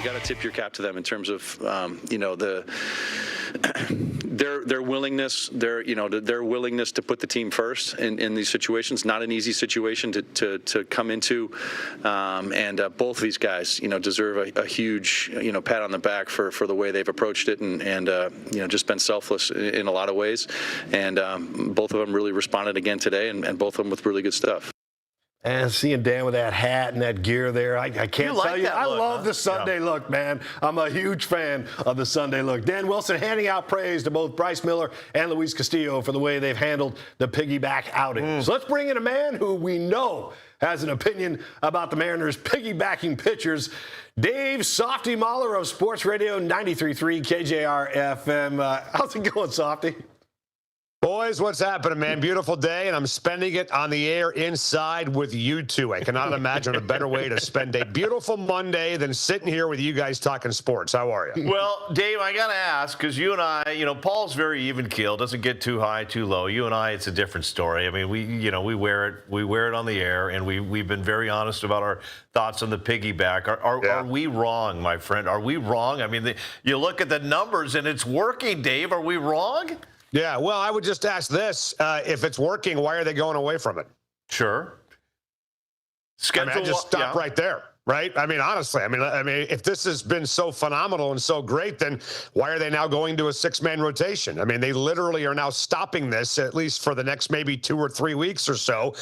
You got to tip your cap to them in terms of, their willingness, their willingness to put the team first in these situations. Not an easy situation to come into, and both of these guys, deserve a huge, pat on the back for the way they've approached it and just been selfless in a lot of ways. And both of them really responded again today, and both of them with really good stuff. And seeing Dan with that hat and that gear there, I can't tell you. I love the Sunday look, man. I'm a huge fan of the Sunday look. Dan Wilson handing out praise to both Bryce Miller and Luis Castillo for the way they've handled the piggyback outing. So let's bring in a man who we know has an opinion about the Mariners piggybacking pitchers. Dave Softy Mahler of Sports Radio 93.3 KJR FM. How's it going, Softy? Boys, what's happening, man? Beautiful day, and I'm spending it on the air inside with you two. I cannot imagine a better way to spend a beautiful Monday than sitting here with you guys talking sports. How are you? Well, Dave, I got to ask, because you and I, Paul's very even-keeled, doesn't get too high, too low. You and I, it's a different story. I mean, we wear it on the air, and we've been very honest about our thoughts on the piggyback. Are we wrong, my friend? Are we wrong? I mean, you look at the numbers, and it's working, Dave. Are we wrong? Yeah, well, I would just ask this. If it's working, why are they going away from it? Sure. I just stop right there, right? I mean, honestly, I mean, if this has been so phenomenal and so great, then why are they now going to a six-man rotation? I mean, they literally are now stopping this, at least for the next maybe 2 or 3 weeks or so,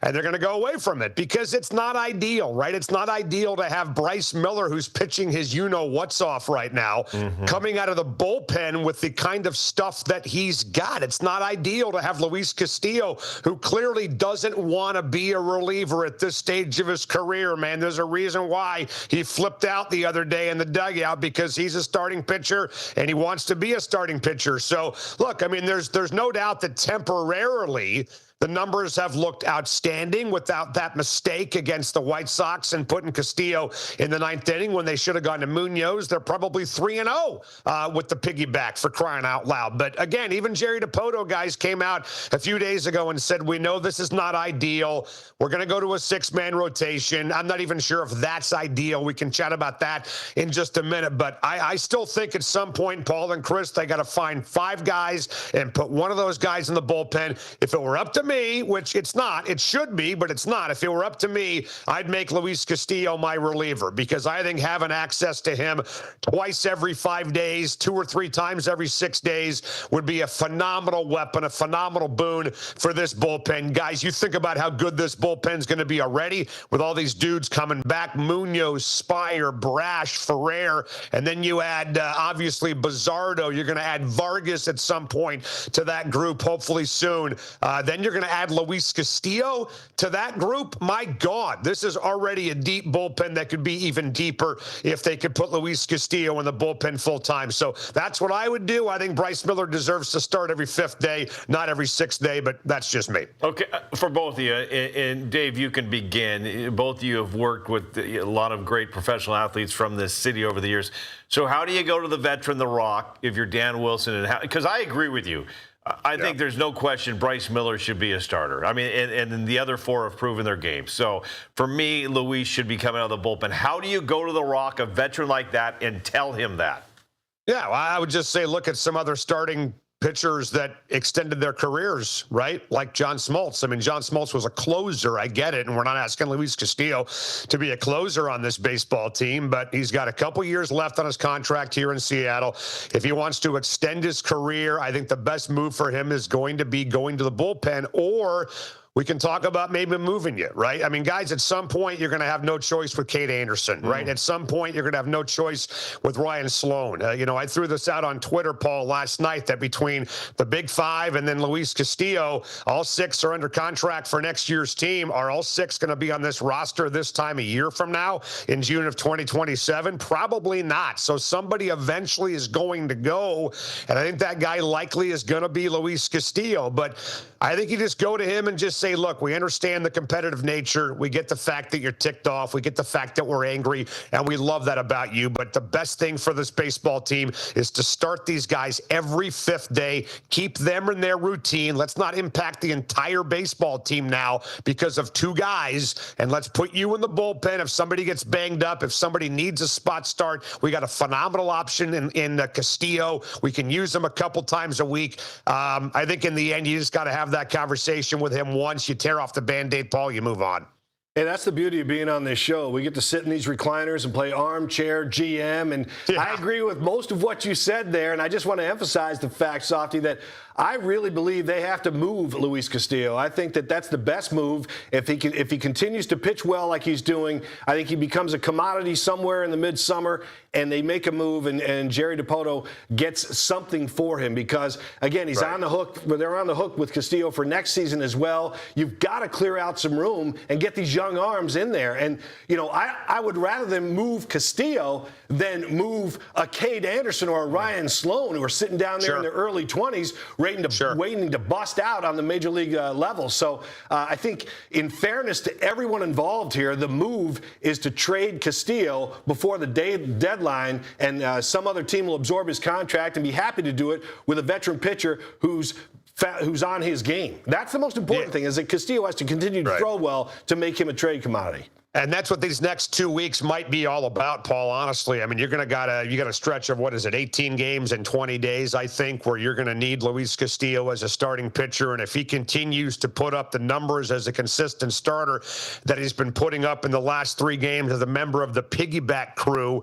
and they're going to go away from it because it's not ideal, right? It's not ideal to have Bryce Miller, who's pitching his you-know-what's off right now, coming out of the bullpen with the kind of stuff that he's got. It's not ideal to have Luis Castillo, who clearly doesn't want to be a reliever at this stage of his career, man. There's a reason why he flipped out the other day in the dugout, because he's a starting pitcher and he wants to be a starting pitcher. So, look, I mean, there's no doubt that temporarily the numbers have looked outstanding without that mistake against the White Sox and putting Castillo in the 9th inning when they should have gone to Munoz. They're probably 3-0 with the piggyback, for crying out loud. But again, even Jerry DiPoto guys came out a few days ago and said, we know this is not ideal. We're going to go to a 6-man rotation. I'm not even sure if that's ideal. We can chat about that in just a minute. But I still think at some point, Paul and Chris, they got to find 5 guys and put one of those guys in the bullpen. If it were up to me, which it's not, it should be, but it's not. If it were up to me, I'd make Luis Castillo my reliever, because I think having access to him twice every 5 days, 2 or 3 times every 6 days would be a phenomenal weapon, a phenomenal boon for this bullpen. Guys, you think about how good this bullpen's going to be already with all these dudes coming back: Munoz, Spire, Brash, Ferrer, and then you add, obviously, Bizardo. You're going to add Vargas at some point to that group, hopefully soon. Then you're going to add Luis Castillo to that group. My God, this is already a deep bullpen that could be even deeper if they could put Luis Castillo in the bullpen full time. So that's what I would do. I think Bryce Miller deserves to start every 5th day, not every 6th day, but that's just me. Okay, for both of you, and Dave, you can begin. Both of you have worked with a lot of great professional athletes from this city over the years. So how do you go to the veteran, The Rock, if you're Dan Wilson? Because I agree with you. I think there's no question Bryce Miller should be a starter. I mean, and the other 4 have proven their game. So for me, Luis should be coming out of the bullpen. How do you go to The Rock, a veteran like that, and tell him that? Yeah, well, I would just say look at some other starting pitchers that extended their careers, right? Like John Smoltz. I mean, John Smoltz was a closer. I get it. And we're not asking Luis Castillo to be a closer on this baseball team, but he's got a couple years left on his contract here in Seattle. If he wants to extend his career, I think the best move for him is going to be going to the bullpen, or we can talk about maybe moving you, right? I mean, guys, at some point, you're going to have no choice with Kate Anderson, right? At some point, you're going to have no choice with Ryan Sloan. I threw this out on Twitter, Paul, last night, that between the Big 5 and then Luis Castillo, all 6 are under contract for next year's team. Are all 6 going to be on this roster this time a year from now in June of 2027? Probably not. So somebody eventually is going to go, and I think that guy likely is going to be Luis Castillo. But I think you just go to him and just say, look, we understand the competitive nature. We get the fact that you're ticked off. We get the fact that we're angry, and we love that about you. But the best thing for this baseball team is to start these guys every fifth day, keep them in their routine. Let's not impact the entire baseball team now because of two guys, and let's put you in the bullpen if somebody gets banged up, if somebody needs a spot start. We got a phenomenal option in Castillo. We can use him a couple times a week. I think in the end, you just got to have that conversation with him once. You tear off the Band-Aid, Paul, you move on. Hey, that's the beauty of being on this show. We get to sit in these recliners and play armchair GM. And I agree with most of what you said there. And I just want to emphasize the fact, Softy, that I really believe they have to move Luis Castillo. I think that that's the best move. If he continues to pitch well like he's doing, I think he becomes a commodity somewhere in the midsummer, and they make a move, and Jerry Dipoto gets something for him because, again, he's on the hook. They're on the hook with Castillo for next season as well. You've got to clear out some room and get these young arms in there. And, I would rather than move Castillo than move a Cade Anderson or a Ryan Sloan who are sitting down there in their early 20s waiting to bust out on the major league level. So I think in fairness to everyone involved here, the move is to trade Castillo before the deadline, and some other team will absorb his contract and be happy to do it with a veteran pitcher who's on his game. That's the most important thing, is that Castillo has to continue to throw well to make him a trade commodity. And that's what these next 2 weeks might be all about, Paul, honestly. I mean, you got a stretch of, 18 games in 20 days, I think, where you're going to need Luis Castillo as a starting pitcher. And if he continues to put up the numbers as a consistent starter that he's been putting up in the last 3 games as a member of the piggyback crew,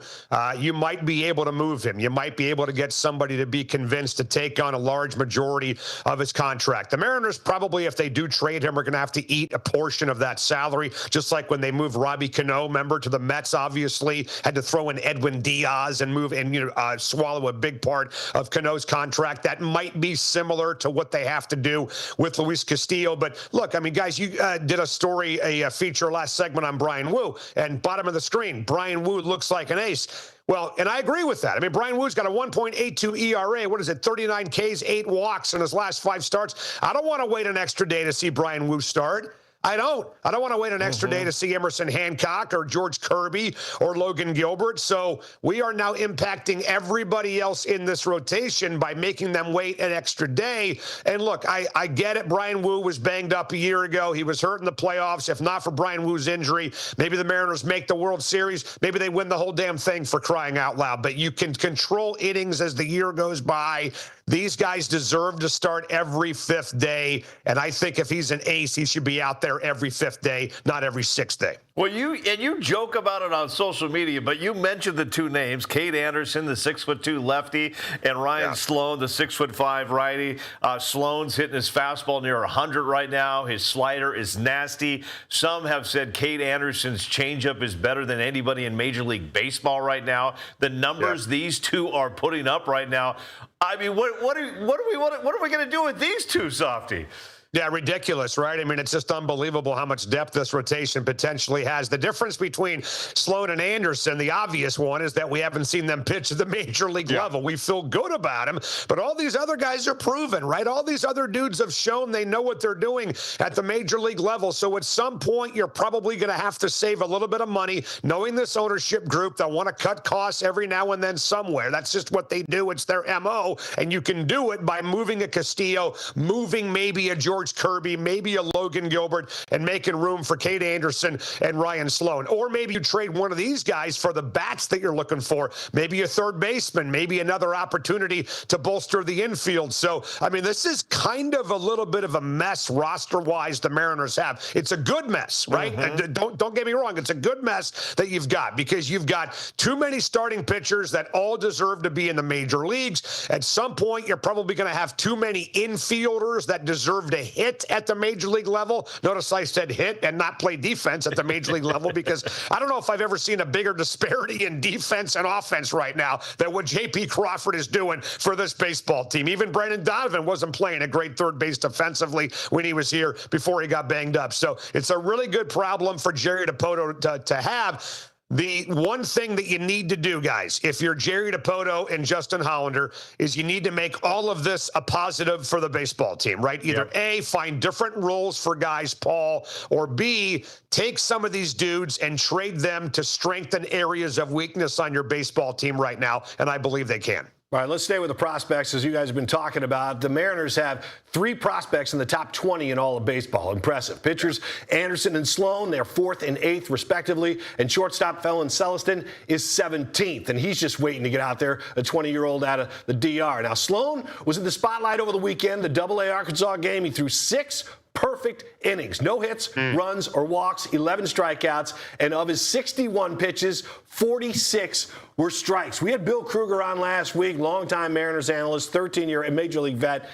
you might be able to move him. You might be able to get somebody to be convinced to take on a large majority of his contract. The Mariners probably, if they do trade him, are going to have to eat a portion of that salary, just like when they moved Robbie Cano, member, to the Mets, obviously had to throw in Edwin Diaz and move and swallow a big part of Cano's contract. That might be similar to what they have to do with Luis Castillo. But look, I mean, guys, you did a feature last segment on Brian Wu, and bottom of the screen, Brian Wu looks like an ace. Well, and I agree with that. I mean, Brian Wu's got a 1.82 ERA. What is it, 39 Ks, 8 walks in his last 5 starts. I don't want to wait an extra day to see Brian Wu start. I don't want to wait an extra day to see Emerson Hancock or George Kirby or Logan Gilbert. So we are now impacting everybody else in this rotation by making them wait an extra day. And look, I get it. Brian Wu was banged up a year ago. He was hurt in the playoffs. If not for Brian Wu's injury, maybe the Mariners make the World Series. Maybe they win the whole damn thing, for crying out loud. But you can control innings as the year goes by. These guys deserve to start every 5th day, and I think if he's an ace, he should be out there every 5th day, not every 6th day. Well, you joke about it on social media, but you mentioned the 2 names, Cade Anderson, the 6'2" lefty, and Ryan Sloan, the 6'5" righty. Sloan's hitting his fastball near 100 right now. His slider is nasty. Some have said Cade Anderson's changeup is better than anybody in Major League Baseball right now. The numbers these 2 are putting up right now, I mean, what are we going to do with these 2, Softy? Yeah, ridiculous, right? I mean, it's just unbelievable how much depth this rotation potentially has. The difference between Sloan and Anderson, the obvious one, is that we haven't seen them pitch at the major league level. We feel good about them, but all these other guys are proven, right? All these other dudes have shown they know what they're doing at the major league level. So at some point, you're probably going to have to save a little bit of money, knowing this ownership group. They'll want to cut costs every now and then somewhere. That's just what they do. It's their MO, and you can do it by moving a Castillo, moving maybe a George Kirby, maybe a Logan Gilbert, and making room for Cade Anderson and Ryan Sloan. Or maybe you trade one of these guys for the bats that you're looking for. Maybe a third baseman, maybe another opportunity to bolster the infield. So, I mean, this is kind of a little bit of a mess roster-wise the Mariners have. It's a good mess, right? Don't get me wrong. It's a good mess that you've got, because you've got too many starting pitchers that all deserve to be in the major leagues. At some point, you're probably going to have too many infielders that deserve to hit at the major league level. Notice I said hit and not play defense at the major league level, because I don't know if I've ever seen a bigger disparity in defense and offense right now than what J.P. Crawford is doing for this baseball team. Even Brendan Donovan wasn't playing a great third base defensively when he was here before he got banged up. So it's a really good problem for Jerry Dipoto to have. The one thing that you need to do, guys, if you're Jerry Dipoto and Justin Hollander, is you need to make all of this a positive for the baseball team, right? Either A, find different roles for guys, Paul, or B, take some of these dudes and trade them to strengthen areas of weakness on your baseball team right now, and I believe they can. All right, let's stay with the prospects, as you guys have been talking about. The Mariners have 3 prospects in the top 20 in all of baseball. Impressive. Pitchers Anderson and Sloan, they're 4th and 8th, respectively. And shortstop Felon Celestin is 17th. And he's just waiting to get out there, a 20-year-old out of the DR. Now, Sloan was in the spotlight over the weekend, the AA Arkansas game. He threw 6 perfect innings. No hits, runs, or walks, 11 strikeouts, and of his 61 pitches, 46 were strikes. We had Bill Kruger on last week, longtime Mariners analyst, 13-year Major League vet.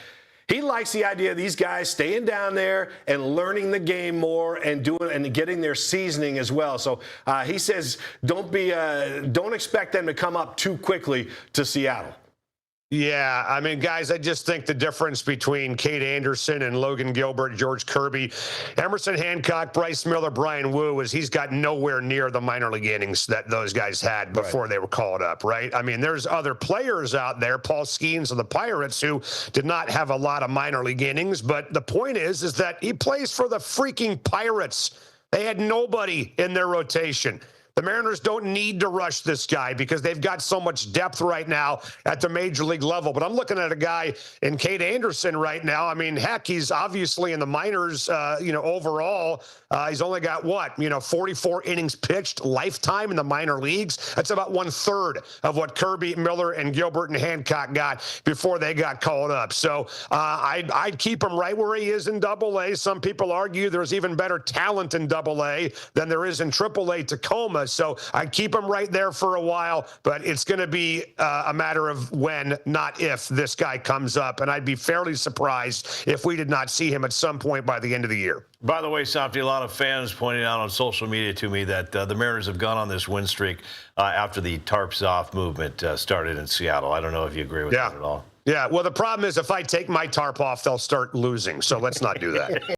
He likes the idea of these guys staying down there and learning the game more and getting their seasoning as well. So he says don't expect them to come up too quickly to Seattle. Yeah, I mean, guys, I just think the difference between Cade Anderson and Logan Gilbert, George Kirby, Emerson Hancock, Bryce Miller, Brian Wu is he's got nowhere near the minor league innings that those guys had before they were called up, right? I mean, there's other players out there, Paul Skeens of the Pirates, who did not have a lot of minor league innings, but the point is that he plays for the freaking Pirates. They had nobody in their rotation. The Mariners don't need to rush this guy because they've got so much depth right now at the major league level. But I'm looking at a guy in Cade Anderson right now. I mean, heck, he's obviously in the minors, overall. He's only got 44 innings pitched lifetime in the minor leagues. That's about 1/3 of what Kirby, Miller, and Gilbert and Hancock got before they got called up. So I'd keep him right where he is in AA. Some people argue there's even better talent in AA than there is in AAA Tacoma. So I'd keep him right there for a while, but it's going to be a matter of when, not if, this guy comes up. And I'd be fairly surprised if we did not see him at some point by the end of the year. By the way, Softy, a lot of fans pointed out on social media to me that the Mariners have gone on this win streak after the tarps off movement started in Seattle. I don't know if you agree with that at all. Yeah, well, the problem is if I take my tarp off, they'll start losing. So let's not do that.